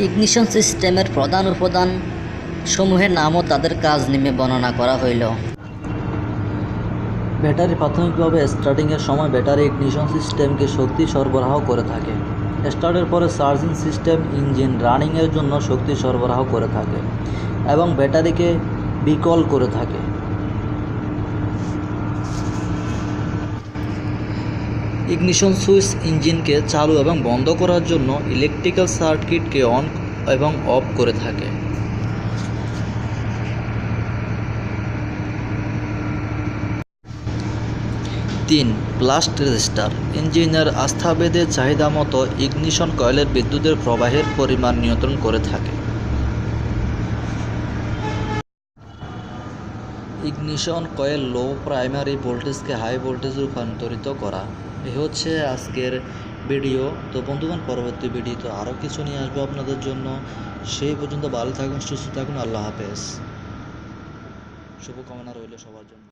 Ignition সিস্টেমের প্রধান উপাদান সমূহের নাম ও তাদের কাজ নিয়ে বর্ণনা করা হইল। ব্যাটারি প্রাথমিকভাবে স্টার্টিংয়ের সময় ব্যাটারি ইগনিশন সিস্টেমকে শক্তি সরবরাহ করে থাকে। স্টার্টের পরে চার্জিং সিস্টেম ইঞ্জিন রানিংয়ের জন্য শক্তি সরবরাহ করে থাকে এবং ব্যাটারিকে বিকল করে থাকে। ইগনিশন সুইচ ইঞ্জিনকে চালু এবং বন্ধ করার জন্য ইলেকট্রিক্যাল সার্কিটকে অন এবং অফ করে থাকে। 3. ব্লাস্ট রেজিস্টার ইঞ্জিনের আস্থাভেদে চাহিদা মতো ইগনিশন কয়েলের বিদ্যুতের প্রবাহের পরিমাণ নিয়ন্ত্রণ করে থাকে। ইগনিশন কয়েল লো প্রাইমারি ভোল্টেজকে হাই ভোল্টেজে রূপান্তরিত করা। এ হচ্ছে আজকের ভিডিও। তো বন্ধুগণ, পরবর্তী ভিডিওতে আরও কিছু নিয়ে আসবো আপনাদের জন্য। সেই পর্যন্ত ভালো থাকুন, সুস্থ থাকুন। আল্লাহ হাফেজ। শুভকামনা রইল সবার জন্য।